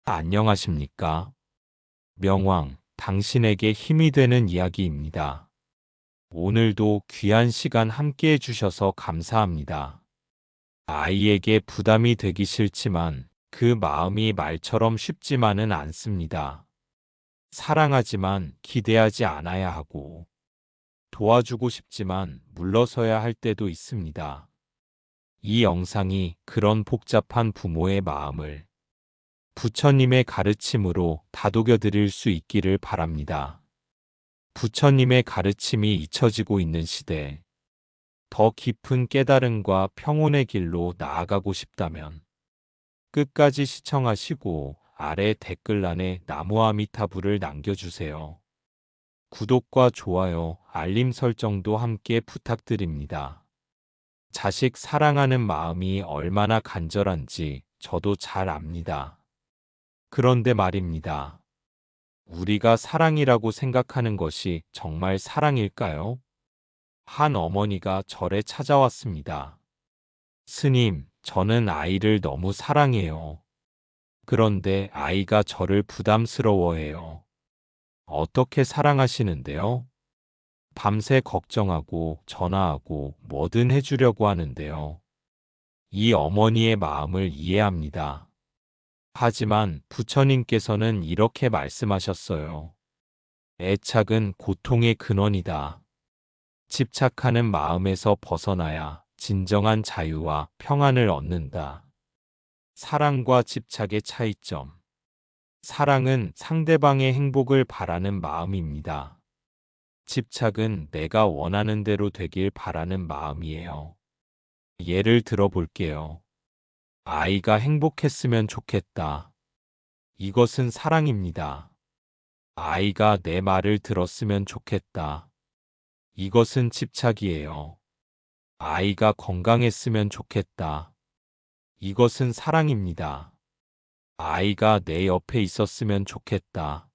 안녕하십니까? 명왕, 당신에게 힘이 되는 이야기입니다. 오늘도 귀한 시간 함께 해주셔서 감사합니다. 아이에게 부담이 되기 싫지만 그 마음이 말처럼 쉽지만은 않습니다. 사랑하지만 기대하지 않아야 하고 도와주고 싶지만 물러서야 할 때도 있습니다. 이 영상이 그런 복잡한 부모의 마음을 부처님의 가르침으로 다독여 드릴 수 있기를 바랍니다. 부처님의 가르침이 잊혀지고 있는 시대, 더 깊은 깨달음과 평온의 길로 나아가고 싶다면 끝까지 시청하시고 아래 댓글란에 나무아미타불을 남겨주세요. 구독과 좋아요, 알림 설정도 함께 부탁드립니다. 자식 사랑하는 마음이 얼마나 간절한지 저도 잘 압니다. 그런데 말입니다. 우리가 사랑이라고 생각하는 것이 정말 사랑일까요? 한 어머니가 절에 찾아왔습니다. 스님, 저는 아이를 너무 사랑해요. 그런데 아이가 저를 부담스러워해요. 어떻게 사랑하시는데요? 밤새 걱정하고 전화하고 뭐든 해주려고 하는데요. 이 어머니의 마음을 이해합니다. 하지만 부처님께서는 이렇게 말씀하셨어요. 애착은 고통의 근원이다. 집착하는 마음에서 벗어나야 진정한 자유와 평안을 얻는다. 사랑과 집착의 차이점. 사랑은 상대방의 행복을 바라는 마음입니다. 집착은 내가 원하는 대로 되길 바라는 마음이에요. 예를 들어 볼게요. 아이가 행복했으면 좋겠다. 이것은 사랑입니다. 아이가 내 말을 들었으면 좋겠다. 이것은 집착이에요. 아이가 건강했으면 좋겠다. 이것은 사랑입니다. 아이가 내 옆에 있었으면 좋겠다.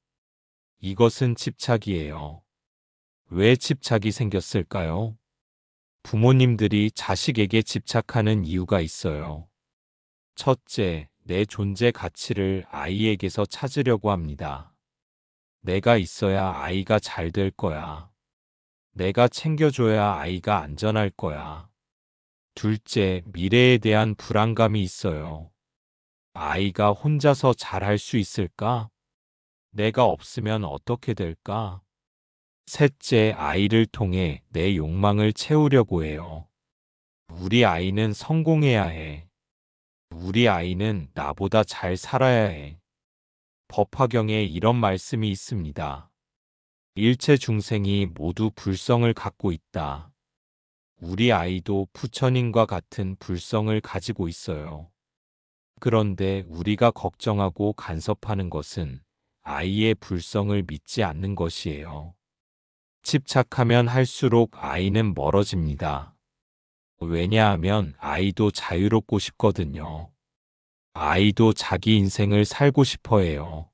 이것은 집착이에요. 왜 집착이 생겼을까요? 부모님들이 자식에게 집착하는 이유가 있어요. 첫째, 내 존재 가치를 아이에게서 찾으려고 합니다. 내가 있어야 아이가 잘 될 거야. 내가 챙겨줘야 아이가 안전할 거야. 둘째, 미래에 대한 불안감이 있어요. 아이가 혼자서 잘할 수 있을까? 내가 없으면 어떻게 될까? 셋째, 아이를 통해 내 욕망을 채우려고 해요. 우리 아이는 성공해야 해. 우리 아이는 나보다 잘 살아야 해. 법화경에 이런 말씀이 있습니다. 일체 중생이 모두 불성을 갖고 있다. 우리 아이도 부처님과 같은 불성을 가지고 있어요. 그런데 우리가 걱정하고 간섭하는 것은 아이의 불성을 믿지 않는 것이에요. 집착하면 할수록 아이는 멀어집니다. 왜냐하면 아이도 자유롭고 싶거든요. 아이도 자기 인생을 살고 싶어 해요.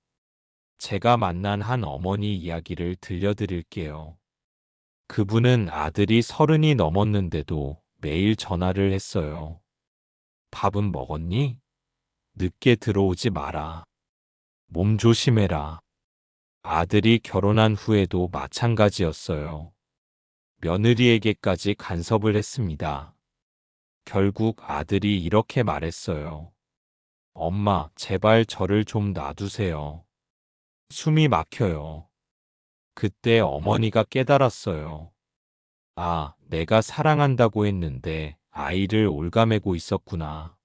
제가 만난 한 어머니 이야기를 들려드릴게요. 그분은 아들이 30이 넘었는데도 매일 전화를 했어요. 밥은 먹었니? 늦게 들어오지 마라. 몸 조심해라. 아들이 결혼한 후에도 마찬가지였어요. 며느리에게까지 간섭을 했습니다. 결국 아들이 이렇게 말했어요. 엄마, 제발 저를 좀 놔두세요. 숨이 막혀요. 그때 어머니가 깨달았어요. 아, 내가 사랑한다고 했는데 아이를 올가매고 있었구나.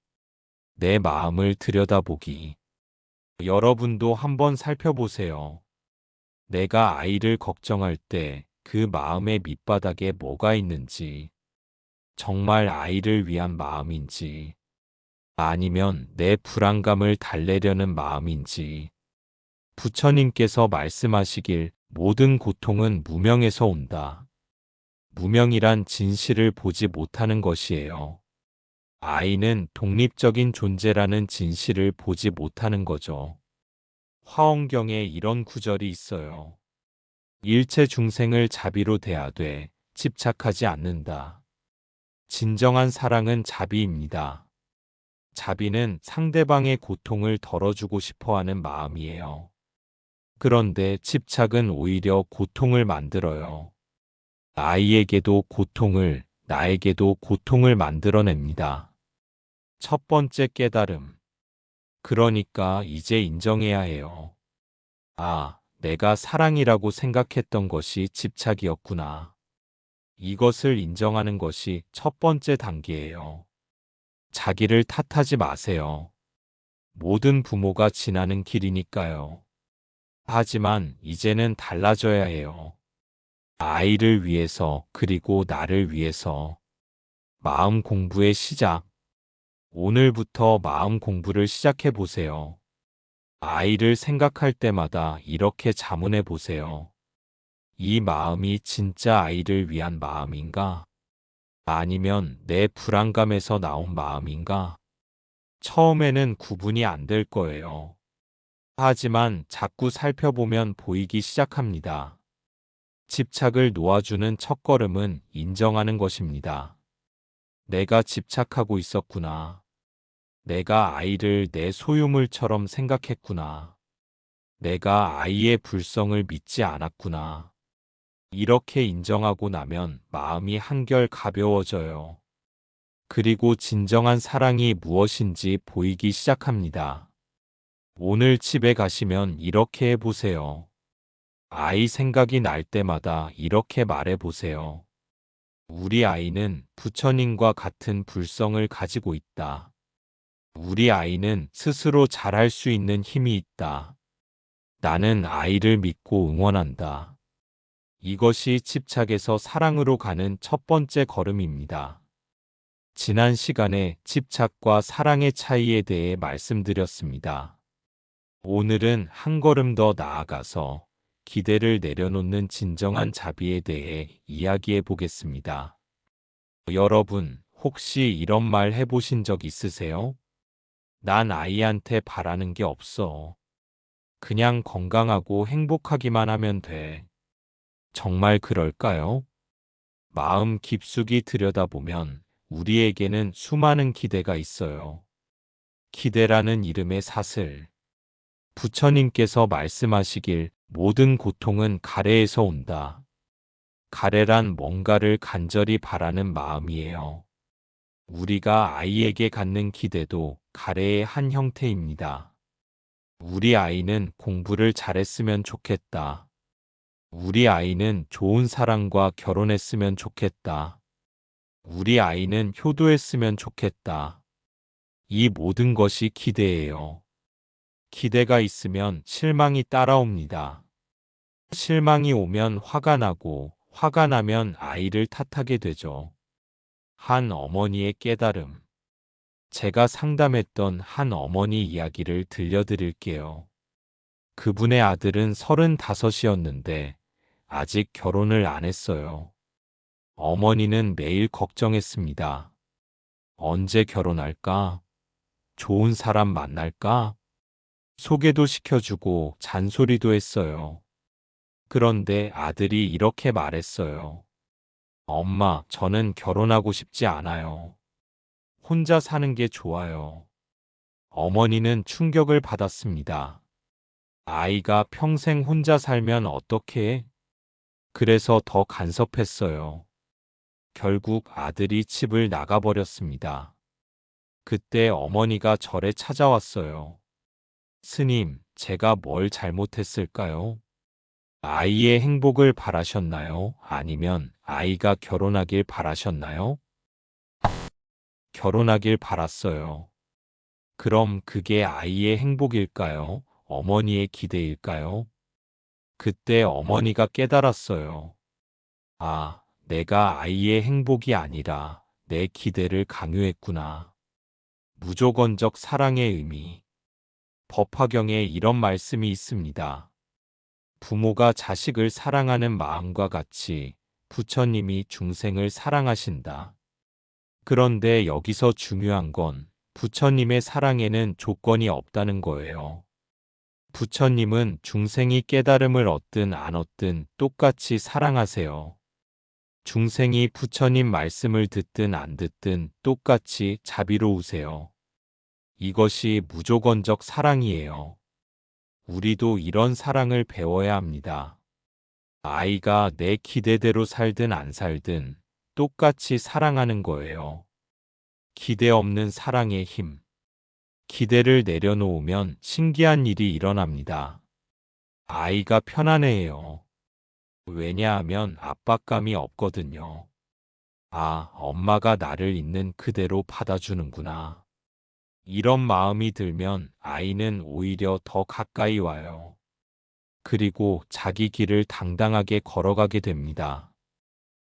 내 마음을 들여다보기. 여러분도 한번 살펴보세요. 내가 아이를 걱정할 때 그 마음의 밑바닥에 뭐가 있는지, 정말 아이를 위한 마음인지, 아니면 내 불안감을 달래려는 마음인지. 부처님께서 말씀하시길 모든 고통은 무명에서 온다. 무명이란 진실을 보지 못하는 것이에요. 아이는 독립적인 존재라는 진실을 보지 못하는 거죠. 화엄경에 이런 구절이 있어요. 일체 중생을 자비로 대하되 집착하지 않는다. 진정한 사랑은 자비입니다. 자비는 상대방의 고통을 덜어주고 싶어 하는 마음이에요. 그런데 집착은 오히려 고통을 만들어요. 아이에게도 고통을, 나에게도 고통을 만들어냅니다. 첫 번째 깨달음. 그러니까 이제 인정해야 해요. 아, 내가 사랑이라고 생각했던 것이 집착이었구나. 이것을 인정하는 것이 첫 번째 단계예요. 자기를 탓하지 마세요. 모든 부모가 지나는 길이니까요. 하지만 이제는 달라져야 해요. 아이를 위해서, 그리고 나를 위해서. 마음 공부의 시작. 오늘부터 마음 공부를 시작해 보세요. 아이를 생각할 때마다 이렇게 자문해 보세요. 이 마음이 진짜 아이를 위한 마음인가? 아니면 내 불안감에서 나온 마음인가? 처음에는 구분이 안 될 거예요. 하지만 자꾸 살펴보면 보이기 시작합니다. 집착을 놓아주는 첫걸음은 인정하는 것입니다. 내가 집착하고 있었구나. 내가 아이를 내 소유물처럼 생각했구나. 내가 아이의 불성을 믿지 않았구나. 이렇게 인정하고 나면 마음이 한결 가벼워져요. 그리고 진정한 사랑이 무엇인지 보이기 시작합니다. 오늘 집에 가시면 이렇게 해보세요. 아이 생각이 날 때마다 이렇게 말해보세요. 우리 아이는 부처님과 같은 불성을 가지고 있다. 우리 아이는 스스로 잘할 수 있는 힘이 있다. 나는 아이를 믿고 응원한다. 이것이 집착에서 사랑으로 가는 첫 번째 걸음입니다. 지난 시간에 집착과 사랑의 차이에 대해 말씀드렸습니다. 오늘은 한 걸음 더 나아가서 기대를 내려놓는 진정한 자비에 대해 이야기해 보겠습니다. 여러분, 혹시 이런 말 해보신 적 있으세요? 난 아이한테 바라는 게 없어. 그냥 건강하고 행복하기만 하면 돼. 정말 그럴까요? 마음 깊숙이 들여다보면 우리에게는 수많은 기대가 있어요. 기대라는 이름의 사슬. 부처님께서 말씀하시길 모든 고통은 가래에서 온다. 가래란 뭔가를 간절히 바라는 마음이에요. 우리가 아이에게 갖는 기대도 가래의 한 형태입니다. 우리 아이는 공부를 잘했으면 좋겠다. 우리 아이는 좋은 사람과 결혼했으면 좋겠다. 우리 아이는 효도했으면 좋겠다. 이 모든 것이 기대예요. 기대가 있으면 실망이 따라옵니다. 실망이 오면 화가 나고, 화가 나면 아이를 탓하게 되죠. 한 어머니의 깨달음. 제가 상담했던 한 어머니 이야기를 들려드릴게요. 그분의 아들은 35이었는데 아직 결혼을 안 했어요. 어머니는 매일 걱정했습니다. 언제 결혼할까? 좋은 사람 만날까? 소개도 시켜주고 잔소리도 했어요. 그런데 아들이 이렇게 말했어요. 엄마, 저는 결혼하고 싶지 않아요. 혼자 사는 게 좋아요. 어머니는 충격을 받았습니다. 아이가 평생 혼자 살면 어떡해? 그래서 더 간섭했어요. 결국 아들이 집을 나가버렸습니다. 그때 어머니가 절에 찾아왔어요. 스님, 제가 뭘 잘못했을까요? 아이의 행복을 바라셨나요? 아니면 아이가 결혼하길 바라셨나요? 결혼하길 바랐어요. 그럼 그게 아이의 행복일까요? 어머니의 기대일까요? 그때 어머니가 깨달았어요. 아, 내가 아이의 행복이 아니라 내 기대를 강요했구나. 무조건적 사랑의 의미. 법화경에 이런 말씀이 있습니다. 부모가 자식을 사랑하는 마음과 같이 부처님이 중생을 사랑하신다. 그런데 여기서 중요한 건 부처님의 사랑에는 조건이 없다는 거예요. 부처님은 중생이 깨달음을 얻든 안 얻든 똑같이 사랑하세요. 중생이 부처님 말씀을 듣든 안 듣든 똑같이 자비로우세요. 이것이 무조건적 사랑이에요. 우리도 이런 사랑을 배워야 합니다. 아이가 내 기대대로 살든 안 살든 똑같이 사랑하는 거예요. 기대 없는 사랑의 힘. 기대를 내려놓으면 신기한 일이 일어납니다. 아이가 편안해해요. 왜냐하면 압박감이 없거든요. 아, 엄마가 나를 있는 그대로 받아주는구나. 이런 마음이 들면 아이는 오히려 더 가까이 와요. 그리고 자기 길을 당당하게 걸어가게 됩니다.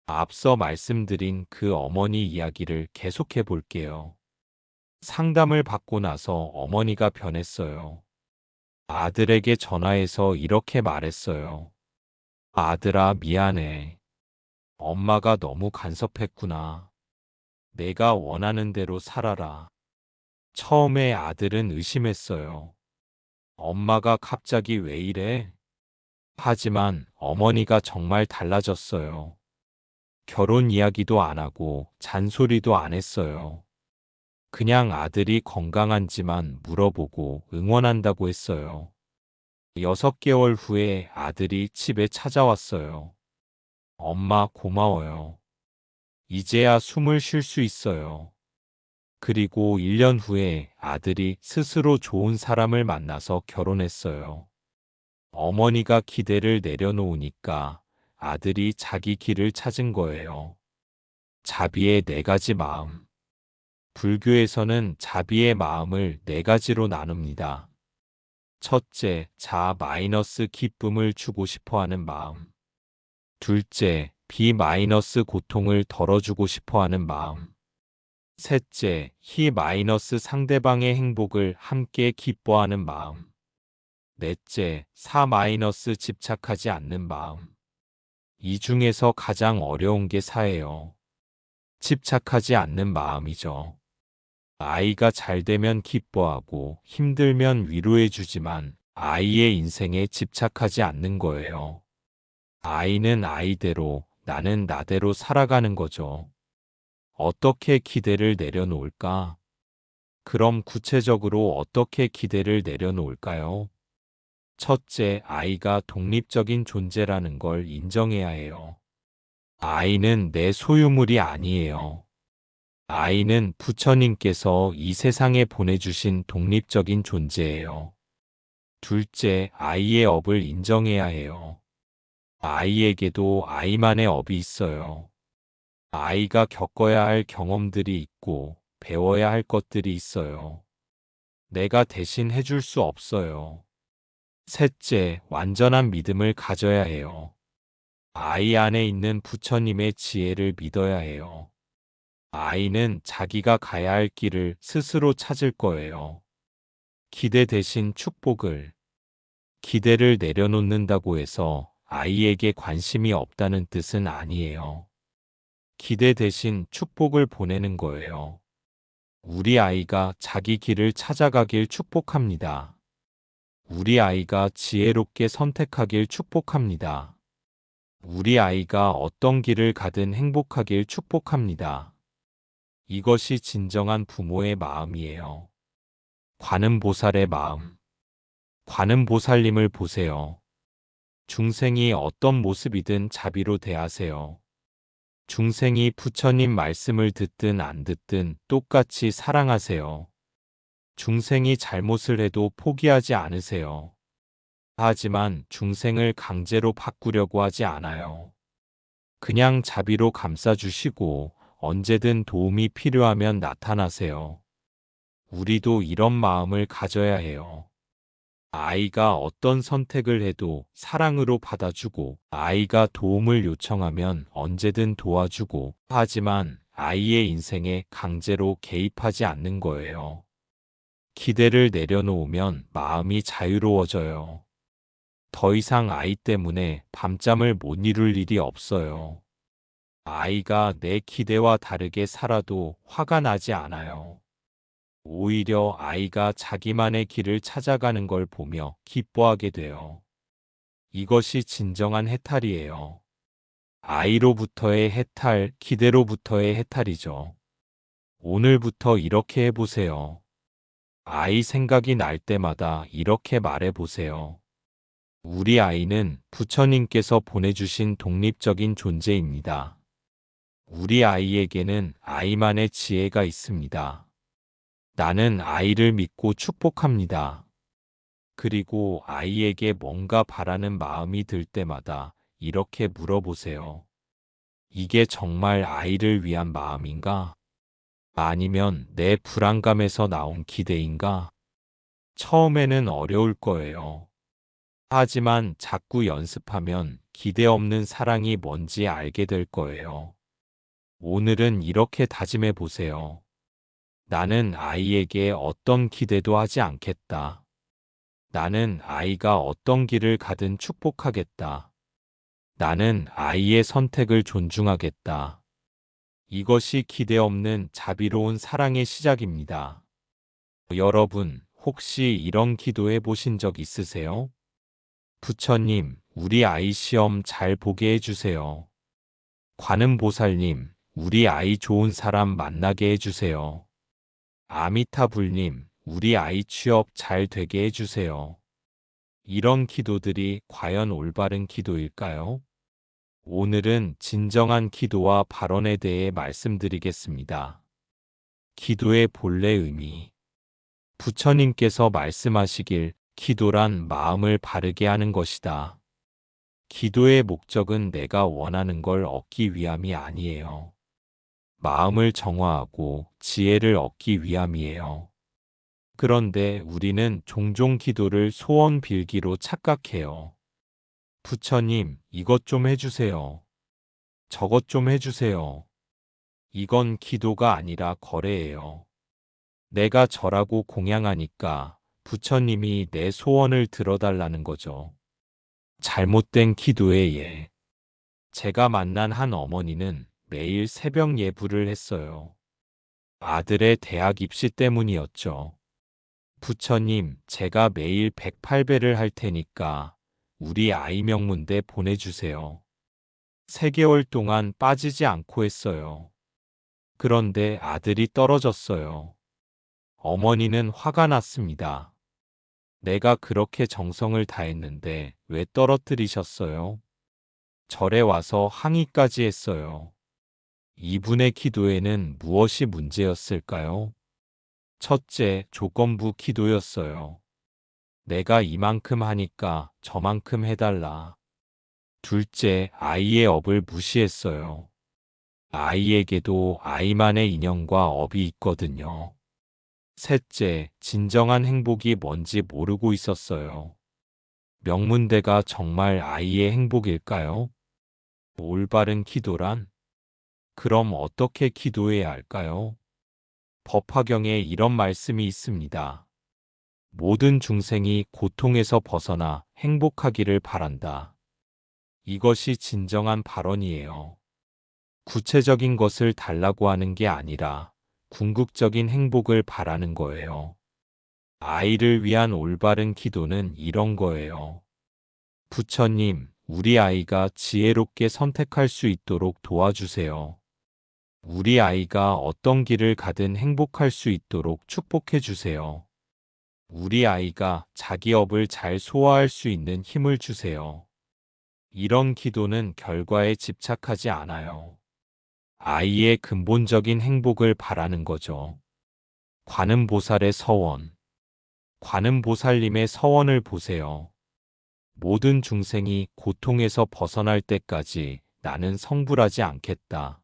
앞서 말씀드린 그 어머니 이야기를 계속해 볼게요. 상담을 받고 나서 어머니가 변했어요. 아들에게 전화해서 이렇게 말했어요. 아들아, 미안해. 엄마가 너무 간섭했구나. 내가 원하는 대로 살아라. 처음에 아들은 의심했어요. 엄마가 갑자기 왜 이래? 하지만 어머니가 정말 달라졌어요. 결혼 이야기도 안 하고 잔소리도 안 했어요. 그냥 아들이 건강한지만 물어보고 응원한다고 했어요. 6개월 후에 아들이 집에 찾아왔어요. 엄마 고마워요. 이제야 숨을 쉴 수 있어요. 그리고 1년 후에 아들이 스스로 좋은 사람을 만나서 결혼했어요. 어머니가 기대를 내려놓으니까 아들이 자기 길을 찾은 거예요. 자비의 4가지 마음. 불교에서는 자비의 마음을 4가지로 나눕니다. 첫째, 기쁨을 주고 싶어 하는 마음. 둘째, 고통을 덜어주고 싶어 하는 마음. 셋째, 상대방의 행복을 함께 기뻐하는 마음. 넷째, 집착하지 않는 마음. 이 중에서 가장 어려운 게 사예요. 집착하지 않는 마음이죠. 아이가 잘 되면 기뻐하고 힘들면 위로해 주지만 아이의 인생에 집착하지 않는 거예요. 아이는 아이대로, 나는 나대로 살아가는 거죠. 어떻게 기대를 내려놓을까? 그럼 구체적으로 어떻게 기대를 내려놓을까요? 첫째, 아이가 독립적인 존재라는 걸 인정해야 해요. 아이는 내 소유물이 아니에요. 아이는 부처님께서 이 세상에 보내주신 독립적인 존재예요. 둘째, 아이의 업을 인정해야 해요. 아이에게도 아이만의 업이 있어요. 아이가 겪어야 할 경험들이 있고 배워야 할 것들이 있어요. 내가 대신 해줄 수 없어요. 셋째, 완전한 믿음을 가져야 해요. 아이 안에 있는 부처님의 지혜를 믿어야 해요. 아이는 자기가 가야 할 길을 스스로 찾을 거예요. 기대 대신 축복을. 기대를 내려놓는다고 해서 아이에게 관심이 없다는 뜻은 아니에요. 기대 대신 축복을 보내는 거예요. 우리 아이가 자기 길을 찾아가길 축복합니다. 우리 아이가 지혜롭게 선택하길 축복합니다. 우리 아이가 어떤 길을 가든 행복하길 축복합니다. 이것이 진정한 부모의 마음이에요. 관음보살의 마음. 관음보살님을 보세요. 중생이 어떤 모습이든 자비로 대하세요. 중생이 부처님 말씀을 듣든 안 듣든 똑같이 사랑하세요. 중생이 잘못을 해도 포기하지 않으세요. 하지만 중생을 강제로 바꾸려고 하지 않아요. 그냥 자비로 감싸주시고 언제든 도움이 필요하면 나타나세요. 우리도 이런 마음을 가져야 해요. 아이가 어떤 선택을 해도 사랑으로 받아주고 아이가 도움을 요청하면 언제든 도와주고 하지만 아이의 인생에 강제로 개입하지 않는 거예요. 기대를 내려놓으면 마음이 자유로워져요. 더 이상 아이 때문에 밤잠을 못 이룰 일이 없어요. 아이가 내 기대와 다르게 살아도 화가 나지 않아요. 오히려 아이가 자기만의 길을 찾아가는 걸 보며 기뻐하게 돼요. 이것이 진정한 해탈이에요. 아이로부터의 해탈, 기대로부터의 해탈이죠. 오늘부터 이렇게 해보세요. 아이 생각이 날 때마다 이렇게 말해 보세요. 우리 아이는 부처님께서 보내주신 독립적인 존재입니다. 우리 아이에게는 아이만의 지혜가 있습니다. 나는 아이를 믿고 축복합니다. 그리고 아이에게 뭔가 바라는 마음이 들 때마다 이렇게 물어보세요. 이게 정말 아이를 위한 마음인가? 아니면 내 불안감에서 나온 기대인가? 처음에는 어려울 거예요. 하지만 자꾸 연습하면 기대 없는 사랑이 뭔지 알게 될 거예요. 오늘은 이렇게 다짐해 보세요. 나는 아이에게 어떤 기대도 하지 않겠다. 나는 아이가 어떤 길을 가든 축복하겠다. 나는 아이의 선택을 존중하겠다. 이것이 기대 없는 자비로운 사랑의 시작입니다. 여러분, 혹시 이런 기도해 보신 적 있으세요? 부처님, 우리 아이 시험 잘 보게 해주세요. 관음보살님, 우리 아이 좋은 사람 만나게 해주세요. 아미타불님, 우리 아이 취업 잘 되게 해주세요. 이런 기도들이 과연 올바른 기도일까요? 오늘은 진정한 기도와 발언에 대해 말씀드리겠습니다. 기도의 본래 의미. 부처님께서 말씀하시길 기도란 마음을 바르게 하는 것이다. 기도의 목적은 내가 원하는 걸 얻기 위함이 아니에요. 마음을 정화하고 지혜를 얻기 위함이에요. 그런데 우리는 종종 기도를 소원 빌기로 착각해요. 부처님, 이것 좀 해주세요. 저것 좀 해주세요. 이건 기도가 아니라 거래예요. 내가 절하고 공양하니까 부처님이 내 소원을 들어달라는 거죠. 잘못된 기도의 예. 제가 만난 한 어머니는 매일 새벽 예불을 했어요. 아들의 대학 입시 때문이었죠. 부처님, 제가 매일 108배를 할 테니까 우리 아이 명문대 보내주세요. 3개월 동안 빠지지 않고 했어요. 그런데 아들이 떨어졌어요. 어머니는 화가 났습니다. 내가 그렇게 정성을 다했는데 왜 떨어뜨리셨어요? 절에 와서 항의까지 했어요. 이분의 기도에는 무엇이 문제였을까요? 첫째, 조건부 기도였어요. 내가 이만큼 하니까 저만큼 해달라. 둘째, 아이의 업을 무시했어요. 아이에게도 아이만의 인연과 업이 있거든요. 셋째, 진정한 행복이 뭔지 모르고 있었어요. 명문대가 정말 아이의 행복일까요? 올바른 기도란? 그럼 어떻게 기도해야 할까요? 법화경에 이런 말씀이 있습니다. 모든 중생이 고통에서 벗어나 행복하기를 바란다. 이것이 진정한 발언이에요. 구체적인 것을 달라고 하는 게 아니라 궁극적인 행복을 바라는 거예요. 아이를 위한 올바른 기도는 이런 거예요. 부처님, 우리 아이가 지혜롭게 선택할 수 있도록 도와주세요. 우리 아이가 어떤 길을 가든 행복할 수 있도록 축복해 주세요. 우리 아이가 자기 업을 잘 소화할 수 있는 힘을 주세요. 이런 기도는 결과에 집착하지 않아요. 아이의 근본적인 행복을 바라는 거죠. 관음보살의 서원. 관음보살님의 서원을 보세요. 모든 중생이 고통에서 벗어날 때까지 나는 성불하지 않겠다.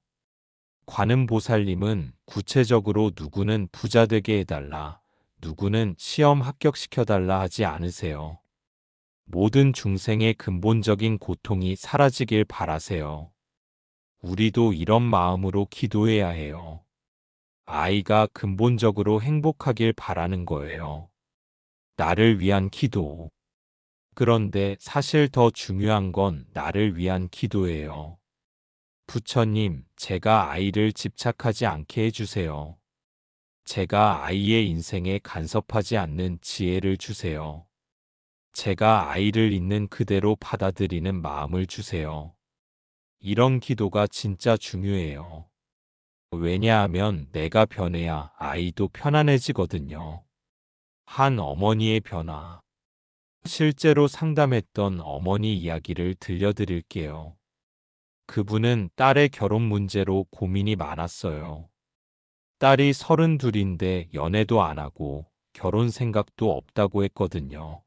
관음보살님은 구체적으로 누구는 부자 되게 해달라, 누구는 시험 합격시켜달라 하지 않으세요. 모든 중생의 근본적인 고통이 사라지길 바라세요. 우리도 이런 마음으로 기도해야 해요. 아이가 근본적으로 행복하길 바라는 거예요. 나를 위한 기도. 그런데 사실 더 중요한 건 나를 위한 기도예요. 부처님, 제가 아이를 집착하지 않게 해주세요. 제가 아이의 인생에 간섭하지 않는 지혜를 주세요. 제가 아이를 있는 그대로 받아들이는 마음을 주세요. 이런 기도가 진짜 중요해요. 왜냐하면 내가 변해야 아이도 편안해지거든요. 한 어머니의 변화. 실제로 상담했던 어머니 이야기를 들려드릴게요. 그분은 딸의 결혼 문제로 고민이 많았어요. 딸이 32인데 연애도 안 하고 결혼 생각도 없다고 했거든요.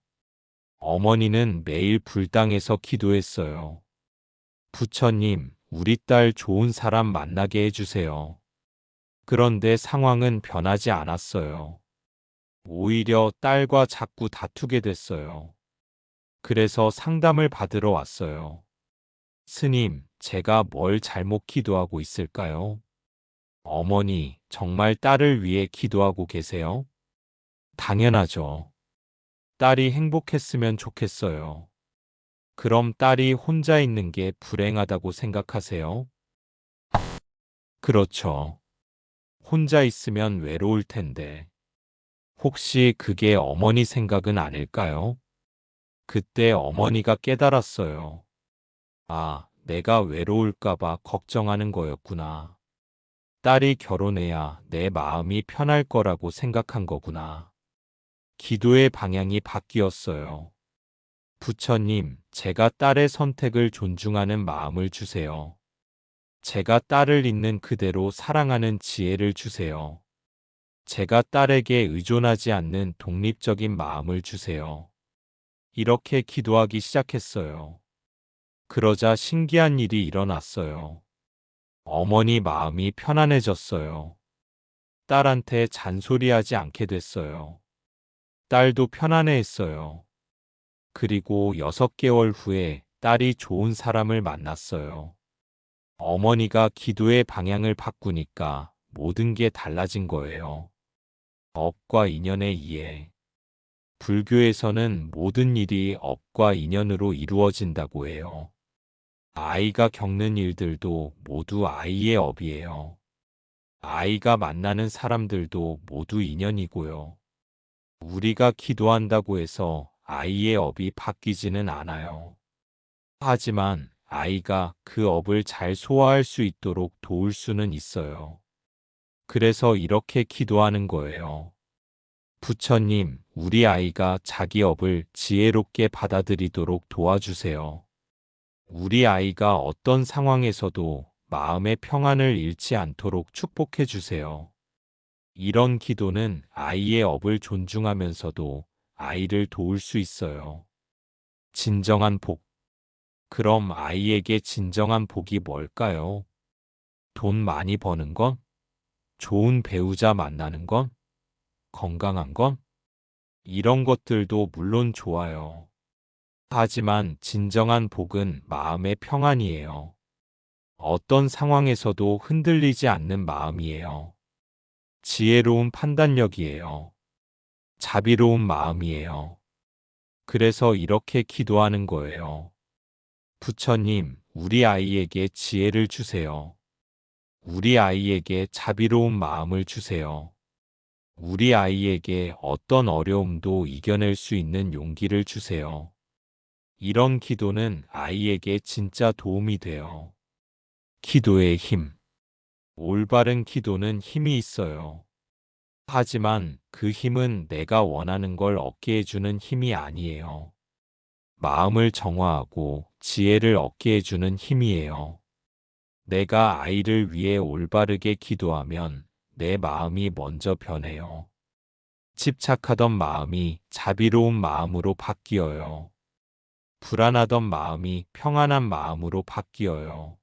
어머니는 매일 불당에서 기도했어요. 부처님, 우리 딸 좋은 사람 만나게 해주세요. 그런데 상황은 변하지 않았어요. 오히려 딸과 자꾸 다투게 됐어요. 그래서 상담을 받으러 왔어요. 스님, 제가 뭘 잘못 기도하고 있을까요? 어머니, 정말 딸을 위해 기도하고 계세요? 당연하죠. 딸이 행복했으면 좋겠어요. 그럼 딸이 혼자 있는 게 불행하다고 생각하세요? 그렇죠. 혼자 있으면 외로울 텐데. 혹시 그게 어머니 생각은 아닐까요? 그때 어머니가 깨달았어요. 아, 내가 외로울까봐 걱정하는 거였구나. 딸이 결혼해야 내 마음이 편할 거라고 생각한 거구나. 기도의 방향이 바뀌었어요. 부처님, 제가 딸의 선택을 존중하는 마음을 주세요. 제가 딸을 있는 그대로 사랑하는 지혜를 주세요. 제가 딸에게 의존하지 않는 독립적인 마음을 주세요. 이렇게 기도하기 시작했어요. 그러자 신기한 일이 일어났어요. 어머니 마음이 편안해졌어요. 딸한테 잔소리하지 않게 됐어요. 딸도 편안해했어요. 그리고 6개월 후에 딸이 좋은 사람을 만났어요. 어머니가 기도의 방향을 바꾸니까 모든 게 달라진 거예요. 업과 인연의 이해. 불교에서는 모든 일이 업과 인연으로 이루어진다고 해요. 아이가 겪는 일들도 모두 아이의 업이에요. 아이가 만나는 사람들도 모두 인연이고요. 우리가 기도한다고 해서 아이의 업이 바뀌지는 않아요. 하지만 아이가 그 업을 잘 소화할 수 있도록 도울 수는 있어요. 그래서 이렇게 기도하는 거예요. 부처님, 우리 아이가 자기 업을 지혜롭게 받아들이도록 도와주세요. 우리 아이가 어떤 상황에서도 마음의 평안을 잃지 않도록 축복해 주세요. 이런 기도는 아이의 업을 존중하면서도 아이를 도울 수 있어요. 진정한 복. 그럼 아이에게 진정한 복이 뭘까요? 돈 많이 버는 건? 좋은 배우자 만나는 건? 건강한 건? 이런 것들도 물론 좋아요. 하지만 진정한 복은 마음의 평안이에요. 어떤 상황에서도 흔들리지 않는 마음이에요. 지혜로운 판단력이에요. 자비로운 마음이에요. 그래서 이렇게 기도하는 거예요. 부처님, 우리 아이에게 지혜를 주세요. 우리 아이에게 자비로운 마음을 주세요. 우리 아이에게 어떤 어려움도 이겨낼 수 있는 용기를 주세요. 이런 기도는 아이에게 진짜 도움이 돼요. 기도의 힘. 올바른 기도는 힘이 있어요. 하지만 그 힘은 내가 원하는 걸 얻게 해주는 힘이 아니에요. 마음을 정화하고 지혜를 얻게 해주는 힘이에요. 내가 아이를 위해 올바르게 기도하면 내 마음이 먼저 변해요. 집착하던 마음이 자비로운 마음으로 바뀌어요. 불안하던 마음이 평안한 마음으로 바뀌어요.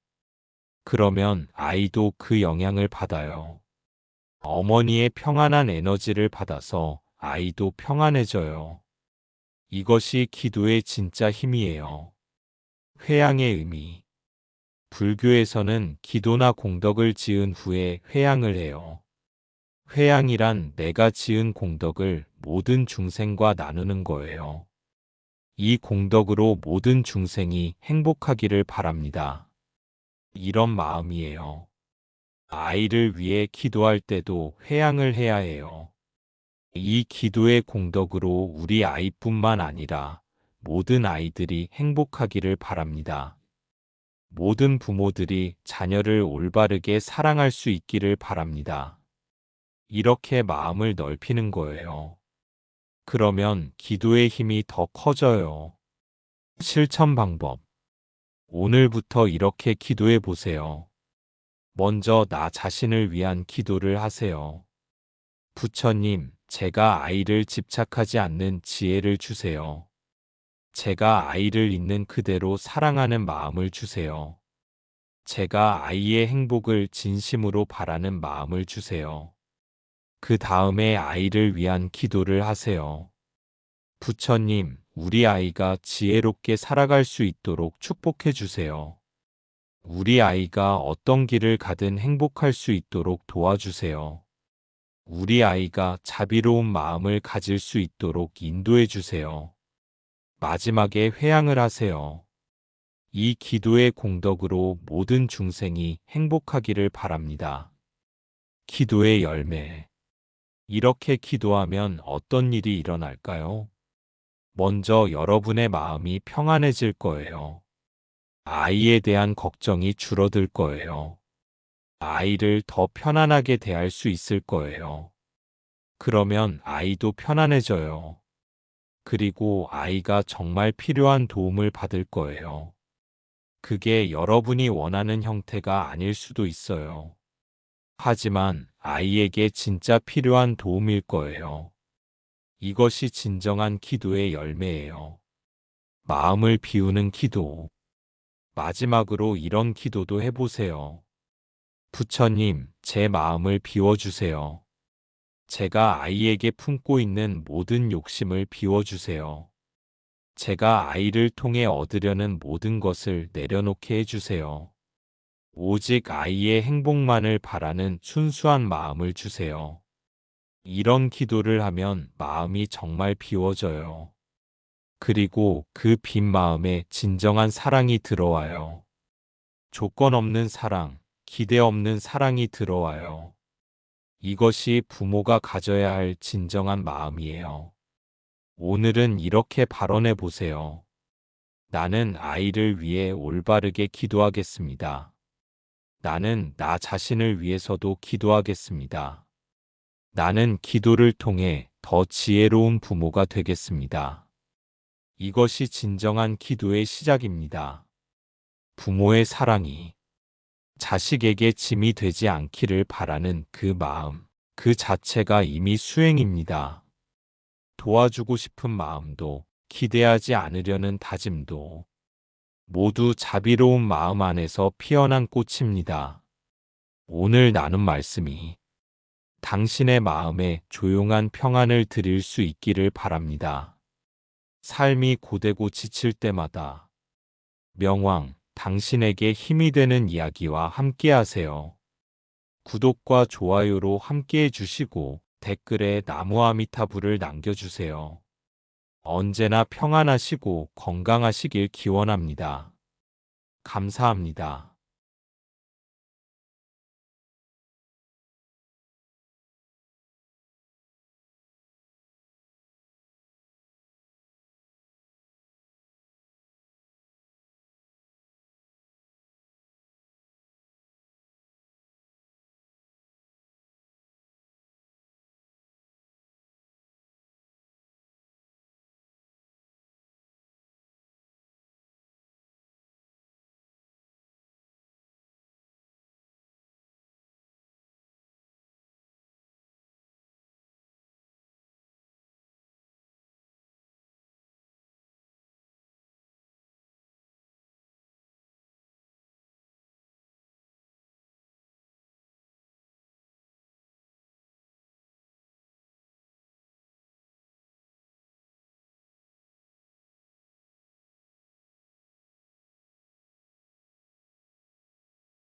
그러면 아이도 그 영향을 받아요. 어머니의 평안한 에너지를 받아서 아이도 평안해져요. 이것이 기도의 진짜 힘이에요. 회양의 의미. 불교에서는 기도나 공덕을 지은 후에 회양을 해요. 회양이란 내가 지은 공덕을 모든 중생과 나누는 거예요. 이 공덕으로 모든 중생이 행복하기를 바랍니다. 이런 마음이에요. 아이를 위해 기도할 때도 회양을 해야 해요. 이 기도의 공덕으로 우리 아이뿐만 아니라 모든 아이들이 행복하기를 바랍니다. 모든 부모들이 자녀를 올바르게 사랑할 수 있기를 바랍니다. 이렇게 마음을 넓히는 거예요. 그러면 기도의 힘이 더 커져요. 실천 방법. 오늘부터 이렇게 기도해 보세요. 먼저 나 자신을 위한 기도를 하세요. 부처님, 제가 아이를 집착하지 않는 지혜를 주세요. 제가 아이를 있는 그대로 사랑하는 마음을 주세요. 제가 아이의 행복을 진심으로 바라는 마음을 주세요. 그 다음에 아이를 위한 기도를 하세요. 부처님, 우리 아이가 지혜롭게 살아갈 수 있도록 축복해 주세요. 우리 아이가 어떤 길을 가든 행복할 수 있도록 도와주세요. 우리 아이가 자비로운 마음을 가질 수 있도록 인도해 주세요. 마지막에 회향을 하세요. 이 기도의 공덕으로 모든 중생이 행복하기를 바랍니다. 기도의 열매. 이렇게 기도하면 어떤 일이 일어날까요? 먼저 여러분의 마음이 평안해질 거예요. 아이에 대한 걱정이 줄어들 거예요. 아이를 더 편안하게 대할 수 있을 거예요. 그러면 아이도 편안해져요. 그리고 아이가 정말 필요한 도움을 받을 거예요. 그게 여러분이 원하는 형태가 아닐 수도 있어요. 하지만 아이에게 진짜 필요한 도움일 거예요. 이것이 진정한 기도의 열매예요. 마음을 비우는 기도. 마지막으로 이런 기도도 해보세요. 부처님, 제 마음을 비워주세요. 제가 아이에게 품고 있는 모든 욕심을 비워주세요. 제가 아이를 통해 얻으려는 모든 것을 내려놓게 해주세요. 오직 아이의 행복만을 바라는 순수한 마음을 주세요. 이런 기도를 하면 마음이 정말 비워져요. 그리고 그 빈 마음에 진정한 사랑이 들어와요. 조건 없는 사랑, 기대 없는 사랑이 들어와요. 이것이 부모가 가져야 할 진정한 마음이에요. 오늘은 이렇게 발언해 보세요. 나는 아이를 위해 올바르게 기도하겠습니다. 나는 나 자신을 위해서도 기도하겠습니다. 나는 기도를 통해 더 지혜로운 부모가 되겠습니다. 이것이 진정한 기도의 시작입니다. 부모의 사랑이 자식에게 짐이 되지 않기를 바라는 그 마음, 그 자체가 이미 수행입니다. 도와주고 싶은 마음도, 기대하지 않으려는 다짐도 모두 자비로운 마음 안에서 피어난 꽃입니다. 오늘 나눈 말씀이 당신의 마음에 조용한 평안을 드릴 수 있기를 바랍니다. 삶이 고되고 지칠 때마다 명왕, 당신에게 힘이 되는 이야기와 함께하세요. 구독과 좋아요로 함께해 주시고 댓글에 나무아미타불을 남겨주세요. 언제나 평안하시고 건강하시길 기원합니다. 감사합니다.